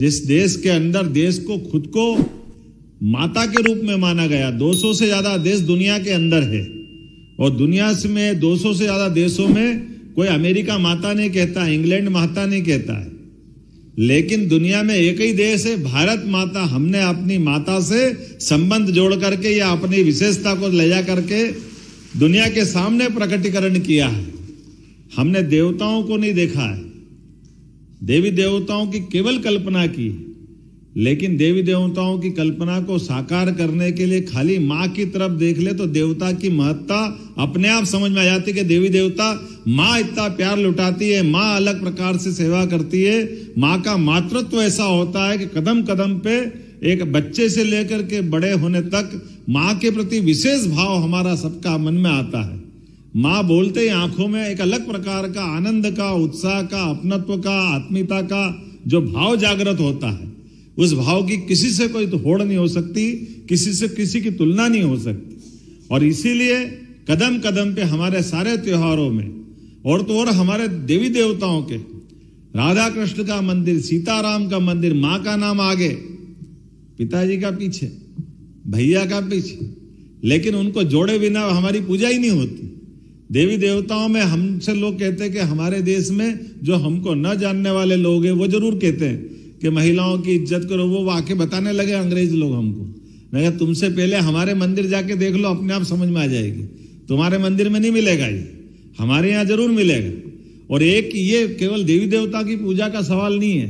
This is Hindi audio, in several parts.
जिस देश के अंदर देश को खुद को माता के रूप में माना गया, 200 से ज्यादा देश दुनिया के अंदर है और दुनिया में 200 से ज्यादा देशों में कोई अमेरिका माता नहीं कहता, इंग्लैंड माता नहीं कहता है, लेकिन दुनिया में एक ही देश है भारत माता। हमने अपनी माता से संबंध जोड़ करके या अपनी विशेषता को ले जा करके दुनिया के सामने प्रकटीकरण किया है। हमने देवताओं को नहीं देखा है, देवी देवताओं की केवल कल्पना की, लेकिन देवी देवताओं की कल्पना को साकार करने के लिए खाली माँ की तरफ देख ले तो देवता की महत्ता अपने आप समझ में आ जाती कि देवी देवता माँ इतना प्यार लुटाती है, माँ अलग प्रकार से सेवा करती है। माँ का मातृत्व ऐसा होता है कि कदम कदम पे एक बच्चे से लेकर के बड़े होने तक माँ के प्रति विशेष भाव हमारा सबका मन में आता है। माँ बोलते ही आंखों में एक अलग प्रकार का आनंद का, उत्साह का, अपनत्व का, आत्मीयता का जो भाव जागृत होता है, उस भाव की किसी से कोई होड़ नहीं हो सकती, किसी से किसी की तुलना नहीं हो सकती। और इसीलिए कदम कदम पे हमारे सारे त्योहारों में और तो और हमारे देवी देवताओं के, राधा कृष्ण का मंदिर, सीताराम का मंदिर, माँ का नाम आगे, पिताजी का पीछे, भैया का पीछे, लेकिन उनको जोड़े बिना हमारी पूजा ही नहीं होती। देवी देवताओं में हमसे लोग कहते हैं कि हमारे देश में जो हमको न जानने वाले लोग हैं वो जरूर कहते हैं कि महिलाओं की इज्जत करो, वो आके बताने लगे अंग्रेज लोग हमको। मैं तुमसे पहले हमारे मंदिर जाके देख लो, अपने आप समझ में आ जाएगी। तुम्हारे मंदिर में नहीं मिलेगा, ये हमारे यहाँ जरूर मिलेगा। और एक ये केवल देवी देवता की पूजा का सवाल नहीं है,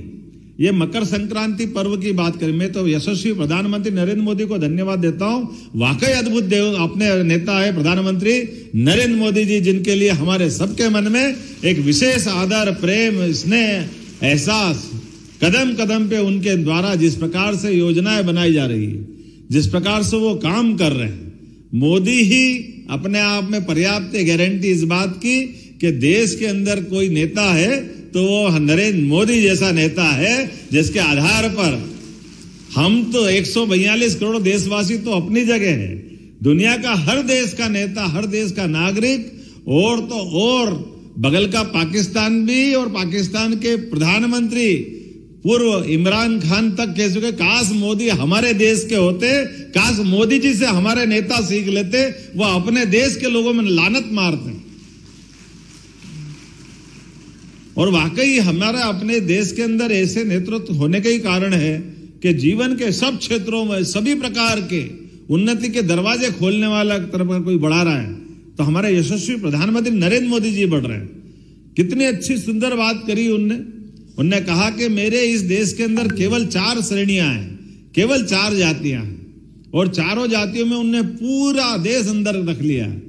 ये मकर संक्रांति पर्व की बात करें। मैं तो यशस्वी प्रधानमंत्री नरेंद्र मोदी को धन्यवाद देता हूँ। वाकई अद्भुत देव अपने नेता है प्रधानमंत्री नरेंद्र मोदी जी, जिनके लिए हमारे सबके मन में एक विशेष आदर, प्रेम, स्नेह, एहसास, कदम कदम पे उनके द्वारा जिस प्रकार से योजनाएं बनाई जा रही है, जिस प्रकार से वो काम कर रहे हैं, मोदी ही अपने आप में पर्याप्त गारंटी इस बात की कि देश के अंदर कोई नेता है तो वो नरेंद्र मोदी जैसा नेता है, जिसके आधार पर हम तो 142 करोड़ देशवासी तो अपनी जगह है, दुनिया का हर देश का नेता, हर देश का नागरिक और तो और बगल का पाकिस्तान भी, और पाकिस्तान के प्रधानमंत्री पूर्व इमरान खान तक कह चुके काश मोदी हमारे देश के होते, काश मोदी जी से हमारे नेता सीख लेते, वो अपने देश के लोगों में लानत मारते। और वाकई हमारा अपने देश के अंदर ऐसे नेतृत्व होने का ही कारण है कि जीवन के सब क्षेत्रों में सभी प्रकार के उन्नति के दरवाजे खोलने वाला तरफ कोई बढ़ा रहा है तो हमारे यशस्वी प्रधानमंत्री नरेंद्र मोदी जी बढ़ रहे हैं। कितनी अच्छी सुंदर बात करी उनने कहा कि मेरे इस देश के अंदर केवल 4 श्रेणियां हैं, केवल 4 जातियां हैं, और चारों जातियों में उनने पूरा देश अंदर रख लिया है।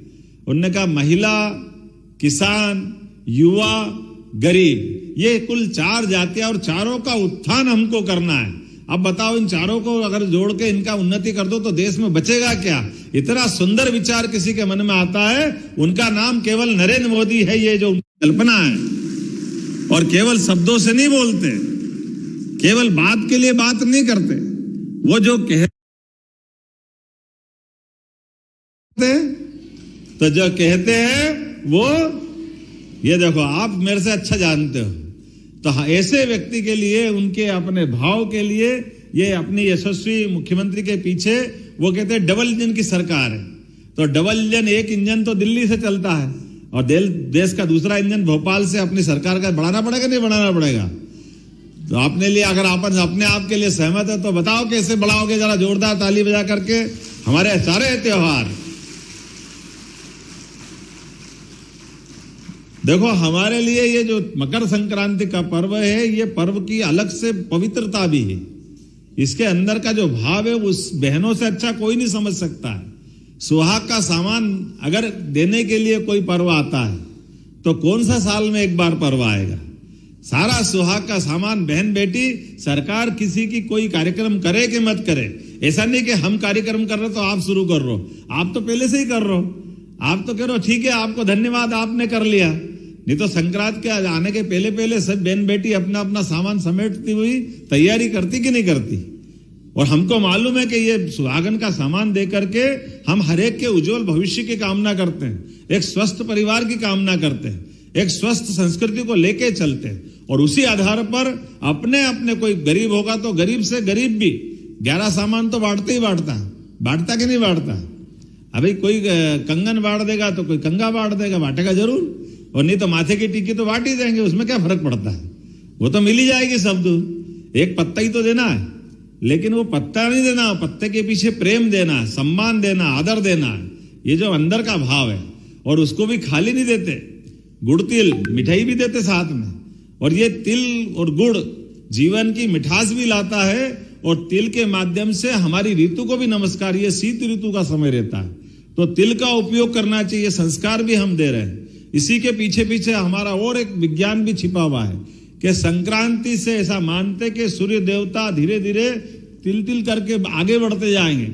उनने कहा महिला, किसान, युवा, गरीब, ये कुल 4 जातियां और चारों का उत्थान हमको करना है। अब बताओ, इन चारों को अगर जोड़ के इनका उन्नति कर दो तो देश में बचेगा क्या? इतना सुंदर विचार किसी के मन में आता है, उनका नाम केवल नरेंद्र मोदी है। ये जो कल्पना है, और केवल शब्दों से नहीं बोलते, केवल बात के लिए बात नहीं करते, वो जो कहते तो जो कहते हैं वो, ये देखो आप मेरे से अच्छा जानते हो, तो ऐसे व्यक्ति के लिए, उनके अपने भाव के लिए, ये अपनी यशस्वी मुख्यमंत्री के पीछे वो कहते हैं डबल इंजन की सरकार है। तो डबल इंजन, एक इंजन तो दिल्ली से चलता है और देश का दूसरा इंजन भोपाल से अपनी सरकार का बढ़ाना पड़ेगा, नहीं बढ़ाना पड़ेगा? तो अपने लिए अगर आप अपने आप के लिए सहमत है तो बताओ कैसे बढ़ाओगे? जरा जोरदार ताली बजा करके। हमारे सारे त्योहार देखो, हमारे लिए ये जो मकर संक्रांति का पर्व है, ये पर्व की अलग से पवित्रता भी है। इसके अंदर का जो भाव है उस बहनों से अच्छा कोई नहीं समझ सकता है। सुहाग का सामान अगर देने के लिए कोई पर्व आता है तो कौन सा साल में एक बार पर्व आएगा? सारा सुहाग का सामान बहन बेटी, सरकार किसी की कोई कार्यक्रम करे कि मत करे, ऐसा नहीं कि हम कार्यक्रम कर रहे तो आप शुरू कर रहे हो, आप तो पहले से ही कर रहे हो, आप तो कह रहे हो ठीक है आपको धन्यवाद आपने कर लिया। नहीं तो संक्रांत के आने के पहले पहले सब बहन बेटी अपना अपना सामान समेटती हुई तैयारी करती कि नहीं करती? और हमको मालूम है कि ये सुहागन का सामान दे करके हम हर एक के उज्जवल भविष्य की कामना करते हैं, एक स्वस्थ परिवार की कामना करते हैं, एक स्वस्थ संस्कृति को लेके चलते हैं। और उसी आधार पर अपने अपने, कोई गरीब होगा तो गरीब से गरीब भी 11 सामान तो बांटते ही बांटता है, बांटता कि नहीं बांटता? अभी कोई कंगन बांट देगा तो कोई कंगा बांट देगा, बांटेगा जरूर, और नहीं तो माथे की टिक्की तो बांट ही देंगे, उसमें क्या फर्क पड़ता है? वो तो मिल ही जाएगी सब दूर। एक पत्ता ही तो देना है, लेकिन वो पत्ता नहीं देना, पत्ते के पीछे प्रेम देना, सम्मान देना, आदर देना, ये जो अंदर का भाव है। और उसको भी खाली नहीं देते, गुड़ तिल मिठाई भी देते साथ में। और ये तिल और गुड़ जीवन की मिठास भी लाता है, और तिल के माध्यम से हमारी ऋतु को भी नमस्कार, ये शीत ऋतु का समय रहता है, तो तिल का उपयोग करना चाहिए। संस्कार भी हम दे रहे हैं। इसी के पीछे पीछे हमारा और एक विज्ञान भी छिपा हुआ है कि संक्रांति से ऐसा मानते कि सूर्य देवता धीरे धीरे तिल तिल करके आगे बढ़ते जाएंगे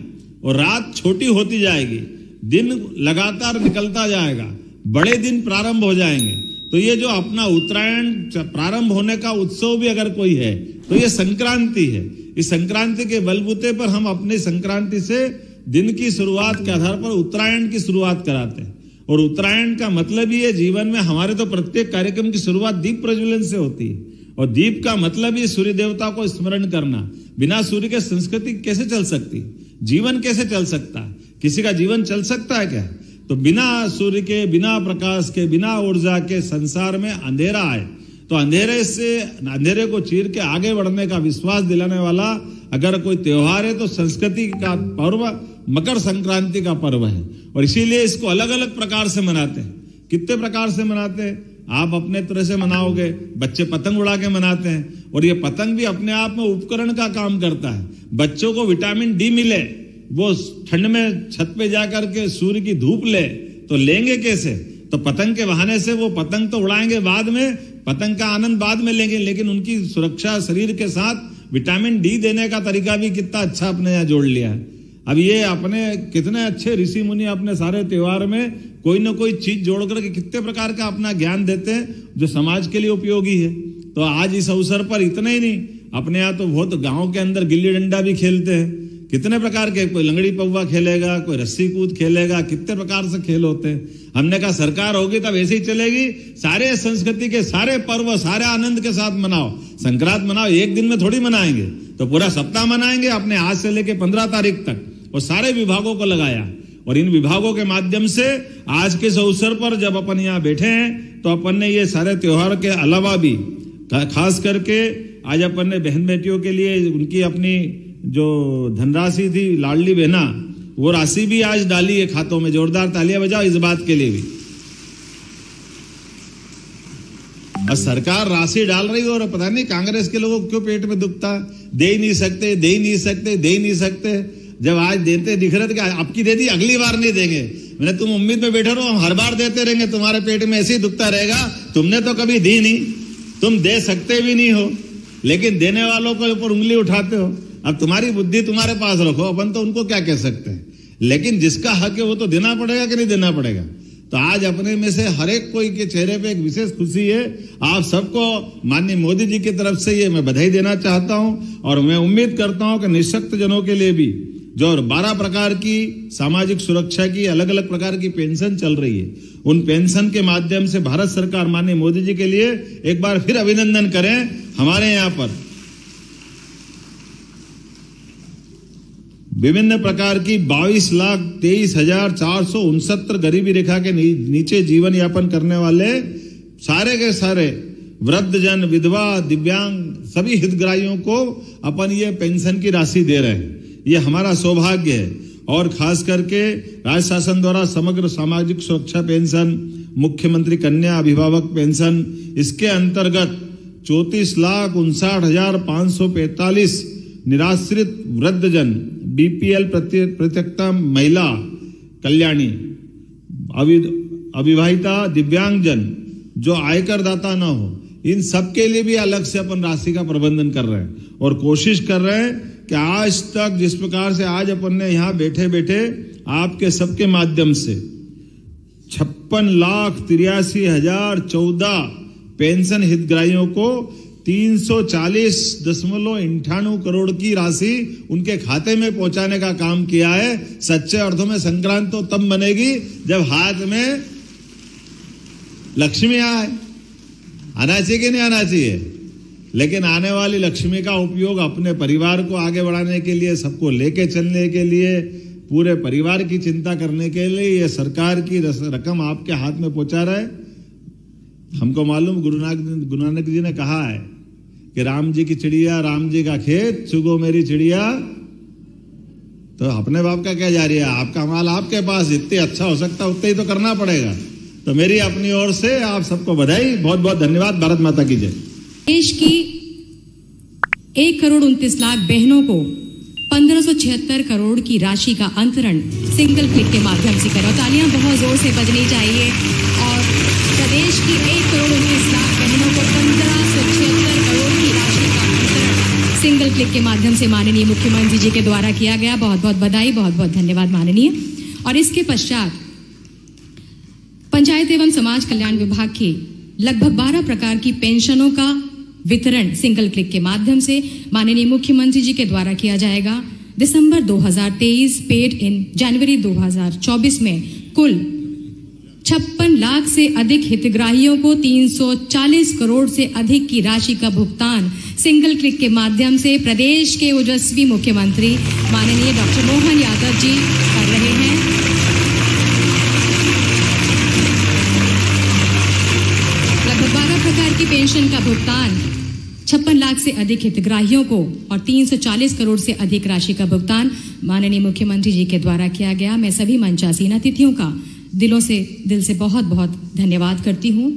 और रात छोटी होती जाएगी, दिन लगातार निकलता जाएगा, बड़े दिन प्रारंभ हो जाएंगे। तो ये जो अपना उत्तरायण प्रारंभ होने का उत्सव भी अगर कोई है तो ये संक्रांति है। इस संक्रांति के बलबूते पर हम अपने संक्रांति से दिन की शुरुआत के आधार पर उत्तरायण की शुरुआत कराते हैं। और उत्तरायण का मतलब ही है, जीवन में हमारे तो प्रत्येक कार्यक्रम की शुरुआत दीप प्रज्वलन से होती है, और दीप का मतलब ही सूर्य देवता को स्मरण करना। बिना सूर्य के संस्कृति कैसे चल सकती, जीवन कैसे चल सकता है? किसी का जीवन चल सकता है क्या? तो बिना सूर्य के, बिना प्रकाश के, बिना ऊर्जा के संसार में अंधेरा है। तो अंधेरे को चीर के आगे बढ़ने का विश्वास दिलाने वाला अगर कोई त्योहार है तो संस्कृति का पर्व मकर संक्रांति का पर्व है। और इसीलिए इसको अलग अलग प्रकार से मनाते हैं। कितने प्रकार से मनाते हैं? आप अपने तरह से मनाओगे, बच्चे पतंग उड़ा के मनाते हैं, और ये पतंग भी अपने आप में उपकरण का काम करता है। बच्चों को विटामिन डी मिले, वो ठंड में छत पे जाकर के सूर्य की धूप ले, तो लेंगे कैसे? तो पतंग के बहाने से वो पतंग तो उड़ाएंगे, बाद में पतंग का आनंद बाद में लेंगे, लेकिन उनकी सुरक्षा शरीर के साथ विटामिन डी देने का तरीका भी कितना अच्छा अपने यहाँ जोड़ लिया है। अब ये अपने कितने अच्छे ऋषि मुनि अपने सारे त्योहार में कोई ना कोई चीज जोड़ करके कितने प्रकार का अपना ज्ञान देते हैं जो समाज के लिए उपयोगी है। तो आज इस अवसर पर इतना ही नहीं, अपने यहाँ तो बहुत गांव के अंदर गिल्ली डंडा भी खेलते हैं, कितने प्रकार के, कोई लंगड़ी पौवा खेलेगा, कोई रस्सी कूद खेलेगा, कितने प्रकार से खेल होते हैं। हमने कहा सरकार होगी तब ऐसे ही चलेगी, सारे संस्कृति के सारे पर्व सारे आनंद के साथ मनाओ। संक्रांत मनाओ, एक दिन में थोड़ी मनाएंगे, तो पूरा सप्ताह मनाएंगे अपने आज से लेके 15 तारीख तक, और सारे विभागों को लगाया। और इन विभागों के माध्यम से आज के इस अवसर पर जब अपन यहाँ बैठे हैं तो अपन ने ये सारे त्योहार के अलावा भी खास करके आज अपन ने बहन बेटियों के लिए उनकी अपनी जो धनराशि थी लाडली बहना, वो राशि भी आज डाली है खातों में। जोरदार तालियां बजाओ इस बात के लिए भी। और सरकार राशि डाल रही है और पता नहीं कांग्रेस के लोगों को क्यों पेट में दुखता, दे ही नहीं सकते, दे ही नहीं सकते, दे ही नहीं सकते। जब आज देते दिख रहे थे कि आपकी दे दी, अगली बार नहीं देंगे। मैंने तुम उम्मीद में बैठे रहो, हम हर बार देते रहेंगे, तुम्हारे पेट में ऐसे ही दुखता रहेगा। तुमने तो कभी दी नहीं, तुम दे सकते भी नहीं हो, लेकिन देने वालों के ऊपर उंगली उठाते हो। अब तुम्हारी बुद्धि तुम्हारे पास रखो, अपन तो उनको क्या कह सकते हैं, लेकिन जिसका हक है वो तो देना पड़ेगा कि नहीं देना पड़ेगा। तो आज अपने में से हर एक कोई के चेहरे पे एक विशेष खुशी है। आप सबको माननीय मोदी जी की तरफ से ये मैं बधाई देना चाहता हूं, और मैं उम्मीद करता हूं कि निःशक्त जनों के लिए भी जो 12 प्रकार की सामाजिक सुरक्षा की अलग अलग प्रकार की पेंशन चल रही है, उन पेंशन के माध्यम से भारत सरकार माननीय मोदी जी के लिए एक बार फिर अभिनंदन करें। हमारे यहाँ पर विभिन्न प्रकार की 22,23,469 गरीबी रेखा के नीचे जीवन यापन करने वाले सारे के सारे वृद्धजन, विधवा, दिव्यांग सभी हितग्राहियों को अपन ये पेंशन की राशि दे रहे हैं। ये हमारा सौभाग्य है। और खास करके राज्य शासन द्वारा समग्र सामाजिक सुरक्षा पेंशन, मुख्यमंत्री कन्या अभिभावक पेंशन, इसके अंतर्गत 34,59,545 निराश्रित वृद्धजन, बीपीएल प्रत्यक्ता महिला कल्याणी, अविवाहिता, दिव्यांगजन जो आयकर दाता ना हो, इन सबके लिए भी अलग से अपन राशि का प्रबंधन कर रहे हैं। और कोशिश कर रहे हैं कि आज तक जिस प्रकार से आज अपन ने यहाँ बैठे बैठे आपके सबके माध्यम से 56,83,014 पेंशन हितग्राहियों को 340.98 करोड़ की राशि उनके खाते में पहुंचाने का काम किया है। सच्चे अर्थों में संक्रांत तो तब बनेगी जब हाथ में लक्ष्मी आए। आना चाहिए कि नहीं आना चाहिए? लेकिन आने वाली लक्ष्मी का उपयोग अपने परिवार को आगे बढ़ाने के लिए, सबको लेके चलने के लिए, पूरे परिवार की चिंता करने के लिए ये सरकार की रकम आपके हाथ में पहुंचा रहा है। हमको मालूम गुरु नानक जी ने कहा है कि राम जी की चिड़िया, राम जी का खेत, चुगो मेरी चिड़िया। तो अपने बाप का क्या जा रही है? आपका माल आपके पास, जितने अच्छा हो सकता है उतना ही तो करना पड़ेगा। तो मेरी अपनी ओर से आप सबको बधाई, बहुत बहुत धन्यवाद। भारत माता की जय। देश की 1,29,00,000 बहनों को 1576 करोड़ की राशि का अंतरण सिंगल क्लिक के माध्यम से करो। तालियां बहुत जोर से बजनी चाहिए। और प्रदेश की 1,19,00,000 बहनों को 1576 करोड़ की राशि का अंतरण सिंगल क्लिक के माध्यम से माननीय मुख्यमंत्री जी के द्वारा किया गया। बहुत बहुत बधाई, बहुत बहुत धन्यवाद माननीय। और इसके पश्चात पंचायत एवं समाज कल्याण विभाग की लगभग 12 प्रकार की पेंशनों का वितरण सिंगल क्लिक के माध्यम से माननीय मुख्यमंत्री जी के द्वारा किया जाएगा। दिसंबर 2023 पेड इन जनवरी 2024 में कुल 56 लाख से अधिक हितग्राहियों को 340 करोड़ से अधिक की राशि का भुगतान सिंगल क्लिक के माध्यम से प्रदेश के ओजस्वी मुख्यमंत्री माननीय डॉक्टर मोहन यादव जी कर रहे हैं। लगभग 12 प्रकार की पेंशन का भुगतान 56 लाख से अधिक हितग्राहियों को और 340 करोड़ से अधिक राशि का भुगतान माननीय मुख्यमंत्री जी के द्वारा किया गया। मैं सभी मंचासीन अतिथियों का दिल से बहुत बहुत धन्यवाद करती हूँ।